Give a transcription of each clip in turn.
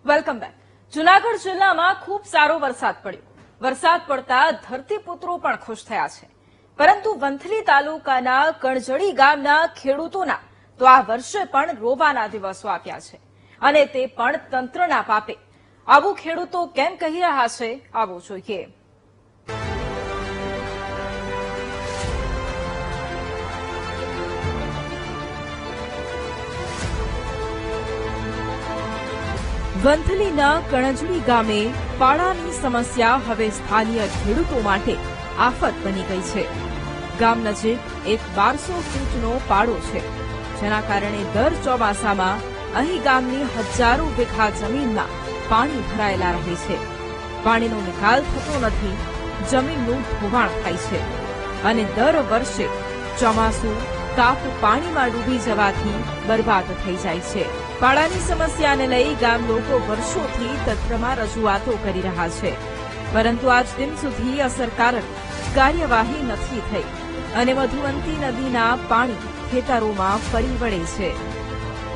Welcome back. Junagadh જિલ્લામાં ખૂબ સારો વરસાદ પડ્યો। વરસાદ પડતા ધરતીપુત્રો પણ ખુશ થયા છે, પરંતુ વંથલી તાલુકાના કણજડી ગામના ખેડૂતોના તો આ વર્ષે પણ રોવાના દિવસો આપ્યા છે, અને તે પણ તંત્રના પાપે। આવું ખેડૂતો કેમ કહી રહ્યા છે, આવો જોઈએ। વંથલીના કણજડી ગામે પાડાની સમસ્યા હવે સ્થાનિય ખેડૂતો માટે આફત બની ગઈ છે। ગામ નજીક એક 1200 ફૂટનો પાડો છે, જેના કારણે દર ચોમાસામાં અહીં ગામની હજારો વીઘા જમીનમાં પાણી ભરાયેલા રહે છે। પાણીનો નિકાલ થતો નથી, જમીનનું ધોવાણ થાય છે, અને દર વર્ષે ચોમાસું કાપ પાણીમાં ડૂબી જવાથી બરબાદ થઈ જાય છે। પાડાની સમસ્યાને લઈ ગામ લોકો વર્ષોથી તંત્રમાં રજૂઆતો કરી રહ્યા છે, પરંતુ આજ દિન સુધી અસરકારક કાર્યવાહી નથી થઈ, અને મધુવંતી નદીના પાણી ખેતરોમાં ફરી વળે છે।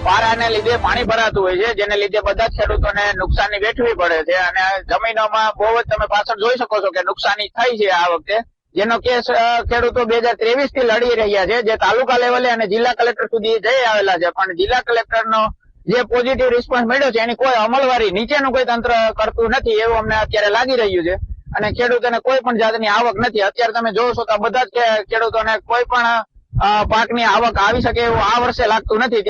પારાને લીધે પાણી ભરાતું હોય છે, જેને લીધે બધા જ ખેડૂતોને નુકસાની વેઠવી પડે છે, અને જમીનોમાં બહુ જ તમે પાછળ જોઈ શકો છો કે નુકસાની થઈ છે આ વખતે, જેનો કેસ ખેડૂતો 2023 થી લડી રહ્યા છે, જે તાલુકા લેવલે અને જિલ્લા કલેક્ટર સુધી જઈ આવેલા છે, પણ જિલ્લા કલેક્ટરનો જે પોઝિટિવ રિસ્પોન્સ મળ્યો છે એની કોઈ અમલવારી નીચેનું કોઈ તંત્ર કરતું નથી એવું અમને અત્યારે લાગી રહ્યું છે, અને ખેડૂતોને કોઈ પણ જાતની આવક નથી। અત્યારે તમે જોવો છો તો બધા જ ખેડૂતોને કોઈ પણ પાકની આવક આવી શકે એવું આ વર્ષે લાગતું નથી।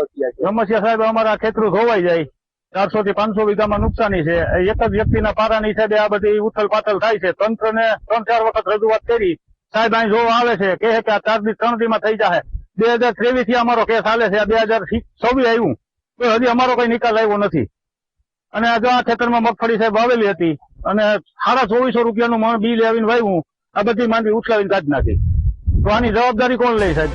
સમસ્યા સાહેબ અમારા ખેતરો ધોવાઈ જાય, 400 થી 500 વીઘામાં નુકસાની છે। એક જ વ્યક્તિના પારાની હિસાબે આ બધી ઉથલ પાથલ થાય છે। તંત્રને 3-4 વખત રજૂઆત કરી, સાહેબ અહીં જોવા આવે છે, કહે કે આ 4 થી 3 દીમાં થઈ જાય। 2023 થી અમારો કેસ હાલે છે, 2026 આવ્યું તો હજી અમારો કોઈ નિકાલ આવ્યો નથી। અને જો આ ખેતરમાં મગફળી સાહેબ વાવેલી હતી, અને 2400 રૂપિયાનું મણ બી લાવીને વાવ્યું, આ બધી માંડવી ઉછલાવીને કાઢી નાખી, તો આની જવાબદારી કોણ લે સાહેબ?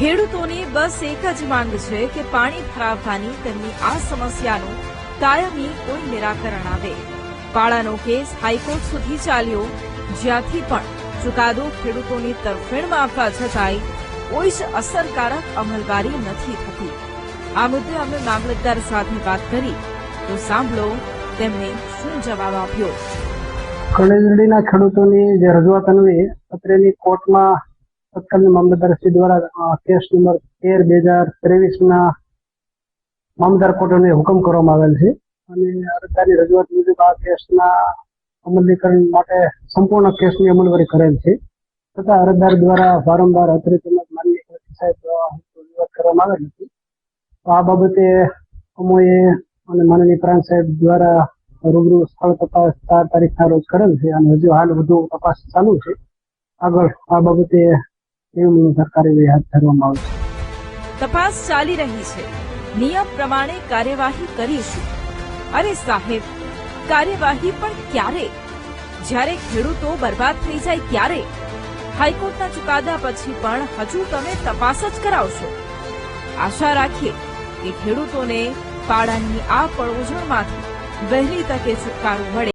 ખેડૂતોની બસ એક જ માંગ છે કે પાણી ભરાવવાની તેમની આ સમસ્યાનું કાયમી કોઈ નિરાકરણ આવે। પાડાનો કેસ હાઈકોર્ટ સુધી ચાલ્યો, જ્યાંથી પણ ચુકાદો ખેડૂતોની તરફેણમાં આપવા છતાંય કોઈ જ અસરકારક અમલવારી નથી થતી। આ મુદ્દે અમે મામલતદાર સાથે વાત કરી, તો સાંભળો તેમણે શું જવાબ આપ્યો। કણજડીના ખેડૂતોની જે રજૂઆત અન્વયે અત્રેની કોર્ટમાં તત્કાલીન મામલતદારશ્રી દ્વારા કેસ નંબર 13/2023 મામલતદાર કોર્ટને હુકમ કરવામાં આવેલ છે, અને અરજદારની રજૂઆત મુજબ આ કેસના અમલીકરણ માટે સંપૂર્ણ કેસની અમલવારી કરેલ છે, છતાં અરજદાર દ્વારા વારંવાર અત્રે તેમજ માનનીય કલેક્ટર સાહેબ રજૂઆત કરવામાં આવેલ હતી। તો આ બાબતે અમોએ અને માનનીય પ્રાંત સાહેબ દ્વારા રૂબરૂ સ્થળ તપાસ 4 તારીખના રોજ કરેલ છે, અને હજુ હાલ વધુ તપાસ ચાલુ છે। આગળ આ બાબતે કાર્યવાહી હાથ ધરવામાં આવશે। તપાસ ચાલી રહી છે, નિયમ પ્રમાણે કાર્યવાહી કરીશું। અરે સાહેબ, કાર્યવાહી પણ ક્યારે? જ્યારે ખેડૂતો બરબાદ થઈ જાય ત્યારે? હાઈકોર્ટના ચુકાદા પછી પણ હજુ તમે તપાસ જ કરાવશો? આશા રાખીએ કે ખેડૂતોને પાડાની આ પડોજણમાંથી વહેલી તકે છુટકારો મળે।